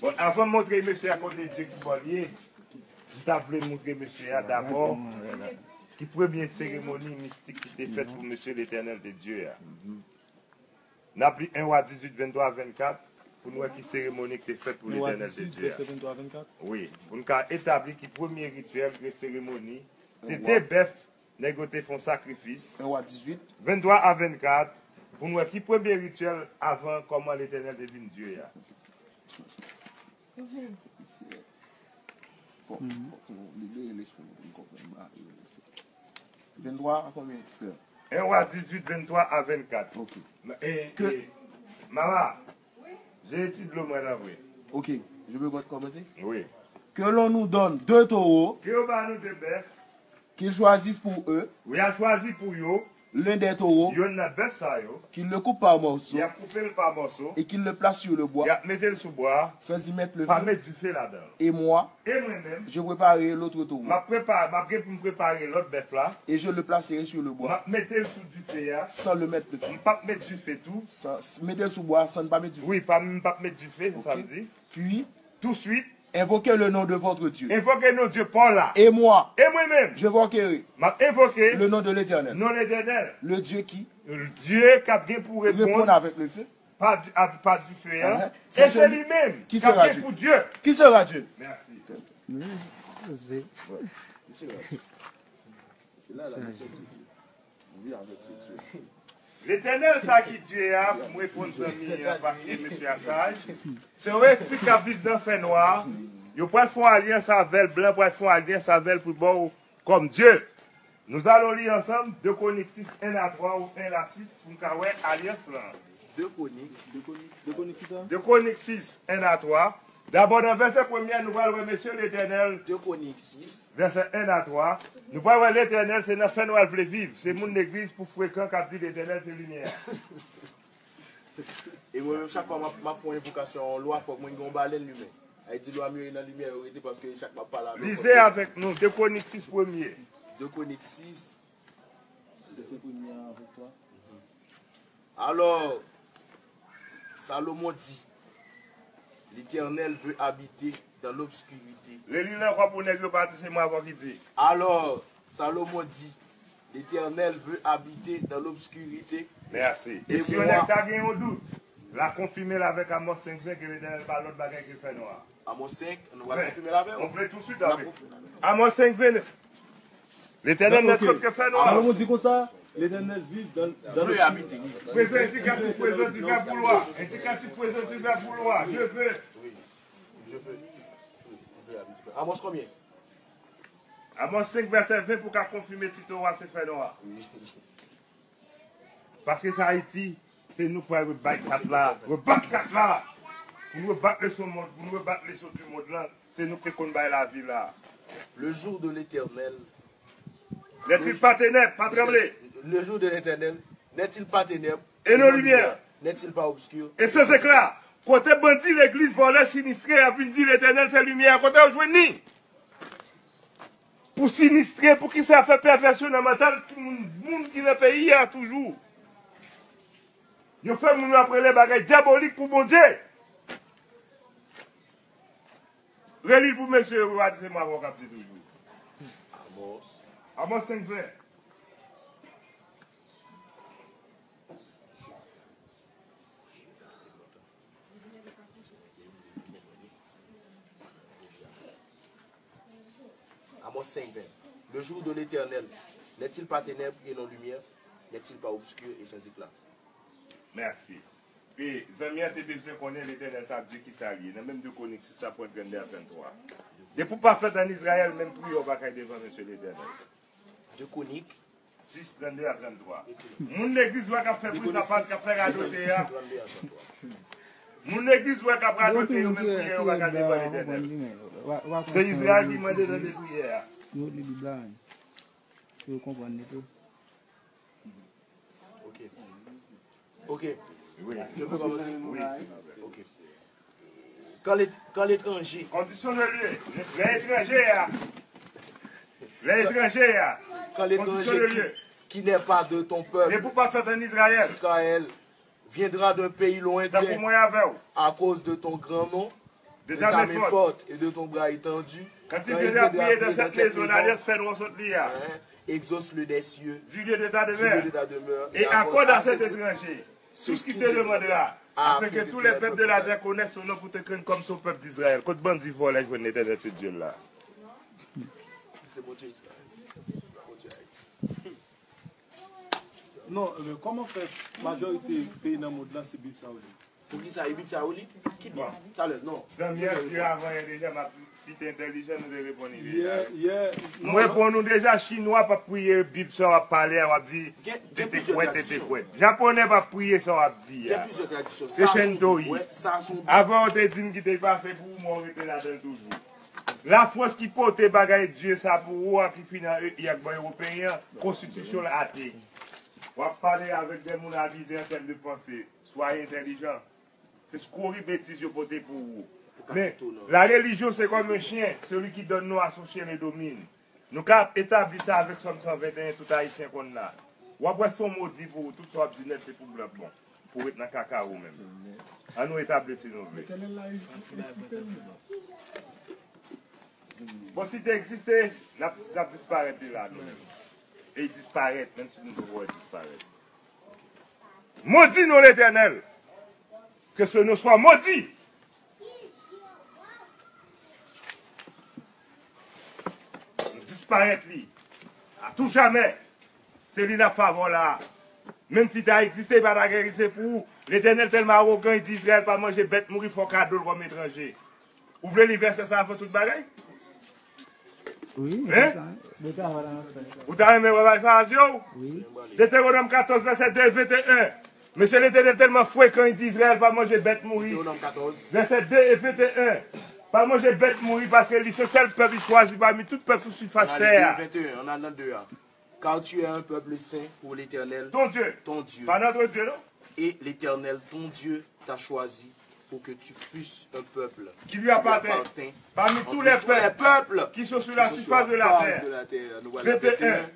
Bon, avant de montrer monsieur à côté de Dieu qui va lier, je voulais montrer monsieur d'abord qui première cérémonie mystique qui était faite pour monsieur l'éternel de Dieu. Nous avons pris 1 roi 18, 23 à 24 pour nous qui cérémonie qui était faite pour l'éternel de Dieu. Oui, pour nous établir qui premier rituel de cérémonie, c'était bœuf, négocié font sacrifice. 1 roi 18. 23 à 24 pour nous qui premier rituel avant comment l'éternel devine Dieu. Faut libérer l'esprit pour comprendre. 23 à combien? 1 roi 18, 23 à 24. Ok. Maman, j'ai étudié le mois d'avril. Ok, je veux commencer. Oui. Que l'on nous donne 2 taureaux, Que nous donne deux bœufs, qu'ils choisissent pour eux, oui, a choisi pour eux, l'un des taureaux, il y a un bœuf ça, qu'ils le coupent par morceaux, il a coupé le par morceau, et qu'ils le placent sur le bois, il a mis le sous bois, sans y mettre le pas feu. mettre du feu là-dedans. Et moi, Et moi-même, je préparerai l'autre taureau, m'a préparé l'autre bœuf là, et je le placerai sur le bois, m'a mettre le sous du feu là, sans le mettre le feu. pas mettre du feu tout. Mettez le sous bois sans ne pas mettre du feu. Oui, pas mettre du feu, ça veut dire. Puis, Tout de suite, invoquez le nom de votre Dieu. invoquez nos dieux par là. Et moi, Et moi-même, j'invoquerai m'a invoqué le nom de l'Éternel. non l'éternel. Le Dieu qui Le Dieu qui a bien pour répond répondre, avec le feu. pas du feu. Hein? Uh-huh. C'est C'est lui-même qui qui a sera bien Dieu? pour Dieu. Qui sera Dieu? Merci. C'est là la mission de Dieu. On vit avec ce Dieu. L'éternel, ça qui Dieu a, pour me répondre parce que monsieur Assage, c'est un esprit qui vit dans le fait noir. Il peut faire alliance avec le blanc, pour faire alliance avec le plus beau comme Dieu. Nous allons lire ensemble 2 Chroniques 6, 1 à 3 ou 1 à 6 pour nous avoir alliance là. 2 Chroniques qui ça? 2 Chroniques 6, 1 à 3. D'abord, dans le verset 1er, nous allons voir monsieur l'éternel. 2 Chroniques 6. Verset 1 à 3. Nous allons voir l'éternel, c'est dans le fait noir qu'il veut vivre. C'est mon église pour fréquent qui dit l'éternel, c'est lumière. Et moi, chaque fois que je fais une invocation, loi, il faut que je me balle lumière. Elle dit loi mieux dans la lumière, parce que chaque fois pas là. Lisez avec nous 2 Chroniques 6 premier. 2 Chroniques 6. Alors, Salomon dit, l'Éternel veut habiter dans l'obscurité. Le livre quoi pour nègre parti, c'est moi qui dit. Alors, Salomon dit, l'Éternel veut habiter dans l'obscurité. Merci. Et si on a gagné un doute, la confirmer avec Amos 5 que l'éternel pas l'autre bagaille qui fait noir. Amos 5, on va confirmer la veille. On fait tout de suite avec. Amos 5 l'éternel n'est pas que fait noir. Salomon dit comme ça, l'éternel vit dans le habiter. Présent, tu présent, tu vas vouloir. Et quand tu présentes, tu vas vouloir. Je veux. Je veux habiter. Amos combien? Amos 5, verset 20 pour qu'à confirmer Tito Roi, c'est fait noir. Parce que c'est Haïti, c'est nous pour rebattre 4 là. Rebattre 4 là. Pour nous rebattre le son monde, pour nous rebattre les sons du monde là. C'est nous qui connaissons la vie là. Le jour de l'Éternel. N'est-il pas ténèbres, pas trembler? Le jour de l'Éternel, n'est-il pas ténèbres? Et nos lumières? N'est-il pas obscur? Et sans éclat, côté bandit, l'église volée, sinistrée, a vu dire l'éternel, c'est lumière. Côté où ni pour sinistrer, pour qui ça fait perversion dans le mental, le monde qui est dans le pays a toujours. Ils fait moun après les bagages diaboliques pour mon Dieu. Relis pour monsieur, c'est moi qui dis toujours. Amos 5 20. Amos 5, 20. Le jour de l'Éternel, n'est-il pas ténèbres et non lumière? N'est-il pas obscur et sans éclat? Merci. Et Zamia, tu as besoin de connaître l'éternel, ça Dieu qui s'allie. Dans même 2 Chroniques 6, ça peut être 22 à 23. Et pour pas faire en Israël, même pour on va pas devant monsieur l'éternel. 2 Chroniques 6, 32 à 33. Mon église va faire plus ça passe qu'à faire radoter. Mon église va faire radoter, même prier, on va pas devant l'éternel. C'est Israël qui m'a donné des prières. Ok. Oui. Je peux commencer? Oui. Ok. Quand l'étranger. Condition de lieu. L'étranger. Quand l'étranger qui n'est pas de ton peuple. Et pour pas faire en Israël. Israël viendra d'un pays Tant pour lointain moi avec vous. à cause de ton grand nom, De de ta ta main main forte. forte et de ton bras étendu. Quand il Quand viendra prier dans cette maison, l'alliance fait droit sur lui. Exauce-le des cieux, Du lieu de ta du lieu demeure. de ta demeure, Et accorde à cet étranger tout ce qu'il te demandera, afin que tous les peuples de la terre connaissent son nom pour te craindre comme ton peuple d'Israël. Quand bandit vole, je vais l'éternel ce Dieu là. C'est mon Dieu Israël. Mon Dieu Haïti. Non, mais comment fait la majorité des pays dans le monde là, c'est Bible Saouli? Pour qui ça, Bible Saouli? Qui dit? Tout à l'heure, non. Zamia, si avant, il y a déjà ma si t'es intelligent, nous devons répondre. Non, Moi, pour nous déjà, Chinois, pas prier, Bible, ça va parler, on va dire, t'étais couette. Japonais, pas prier, ça va Il y dire. a plusieurs traditions. C'est Shentori. Ça sont Avant, on te dit qu'il t'est passé pour moi, on était là-dedans toujours. La France qui porte bagaille Dieu, ça pour vous, qui finit, il y a des Européens, constitution athée. On va parler avec des gens avisés en termes de pensée. Soyez intelligents. C'est ce qu'on bêtise pour vous. Mais la religion, c'est comme un chien. Celui qui donne nous à son chien le domine. Nous avons établi ça avec Somme 121, tout haïtien qu'on a. Ou après son maudit pour vous, tout ça, c'est pour le bon. Pour être dans le cacao même. À nous établir si nous voulons. Bon, si tu existais, n'a disparaît de là. Et il disparaît, même si nous devons disparaître. Maudit nous l'Éternel. Que ce ne soit maudit. Disparaître lui. À tout jamais. C'est lui la faveur là. Même si tu as existé, pas la guerre, c'est pour l'Éternel tellement arrogant, il dit Israël pas manger bête, mourir, il faut cadeau comme étranger. Ouvrez les versets, ça fait tout le bagage. Oui. Hein? Vous avez aimé ça, Oui. Deutéronome 14, verset 2, 21. Mais c'est l'Éternel tellement fouet quand il dit Israël pas manger bête, mourir. Deutéronome 14. Verset 2 et 21. Pas manger bête, mourir parce que c'est seul peuple choisi parmi tout peuple sur surface On a terre. le 21, on a le 2. Car tu es un peuple saint pour l'Éternel, Ton Dieu. ton Dieu. Pas notre Dieu, non? Et l'Éternel, ton Dieu, t'a choisi pour que tu fusses un peuple Qui lui appartient. Parmi tous les peuples qui sont sur la surface de la terre. Nous voilà 21.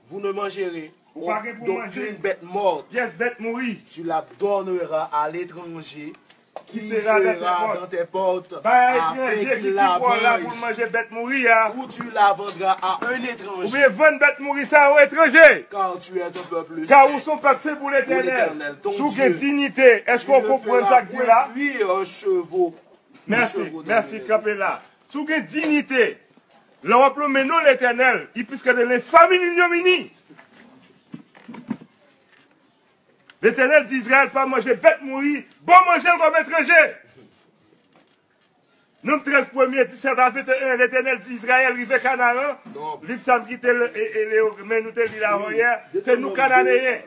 Vous ne mangerez Vous parlez pour manger. d'aucune bête morte. Yes, bête mourir. Tu la donneras à l'étranger qui sera sera dans tes portes Bah, afin étranger qu'il qui la prend là pour mange. manger bête mourir. Hein. Ou tu la vendras à un Ou étranger. bien vendre bête mourir ça aux étrangers. Car tu es un peuple Car où saint. son peuple c'est pour l'Éternel. l'Éternel, ton Sous Dieu. quelle dignité. Est-ce Tu qu'on ne comprend feras ça que point là? cuire un chevaux. Merci, Un chevaux de merci, l'Éternel. campé là. Sous quelle dignité. L'Europe, mais non l'Éternel. Il puisque de l'infamie ignominie. L'Éternel d'Israël, pas manger bête mourir, bon manger comme étranger. Nous 13 premiers, 17 à 21, l'Éternel d'Israël, rive Canaan, Non. livre ça qui était mais nous te dit là hier, c'est nous Cananéens.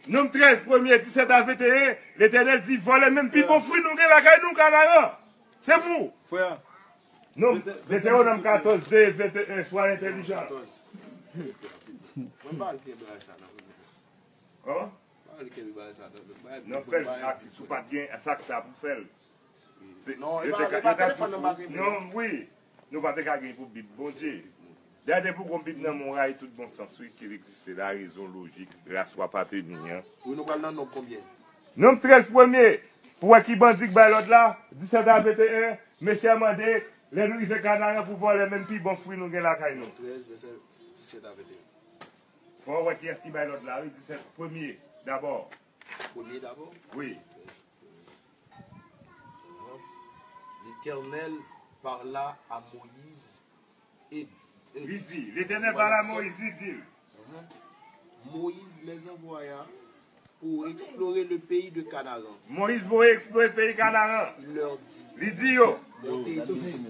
Nous 13 premiers, 17 à 21, l'Éternel dit, voilà même plus bon fruit, nous la caille, nous Canaan. C'est vous. Frère, Nous, Deutéronome 14, 2, 21, sois intelligent. Comment? Non, frère, sous pas de gain, ça que ça pour faire. Non, il va téléphone dans ma Bible. Non, oui. Nous ne pouvons pas gagner pour Bible. Bon Dieu. D'ailleurs, pour qu'on Bible dans mon rail, tout bon sens, oui, qu'il existe la raison logique, la soit pas tenue. Oui, nous parlons de combien? Nom 13 premier, pour qui bandit que l'autre là, 17 à 21, monsieur Amandé, les nous fait Canada pour voir les mêmes petits bons fruits nous avons la caille. 13, verset 17 à 21. Faut voir qui est-ce qui va l'autre là, oui, 17 premier, d'abord. Premier d'abord. Oui. L'Éternel parla à Moïse et Il dit, l'Éternel parle à Moïse, il dit. Moïse les envoya pour explorer le pays de Canaan. Moïse voulait explorer le pays Canaan. Il leur dit, Il dit, yo, montez ici.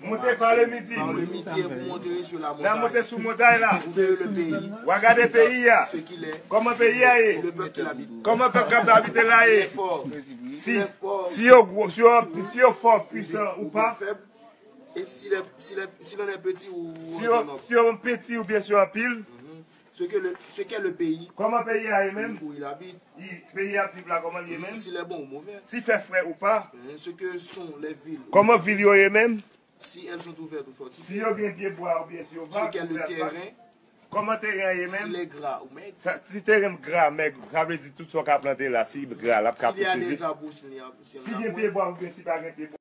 montez par le midi. Par le midi, vous monterez sur la Là, montez montagne. sous montagne là. Vous verrez le pays, Regardez le pays là. ce qu'il est, Comment le pays est. le peuple qui l'habite. Comment le peuple habite là Il est est. fort, Si on fort, puissant ou pas. faible, et s'il en est petit ou Si on petit ou bien si on pile. ce qu'est le pays Comment le pays est même. où il habite, Le pays a là, comment il est même. s'il est bon ou mauvais, S'il fait frais ou pas. ce que sont les villes Comment ville est même. Si elles sont ouvertes ou Si fortifiées, vous avez un pied bois ou bien si vous ce qu'est le terrain, comment terrain est s'il même? est gras ou maigre, Si terrain gras, maigre, ça veut dire tout ce qu'on a planté là, si gras, là, s'il y a des arbres, s'il y a si il y a un pied bois ou bien si pas un pied bois.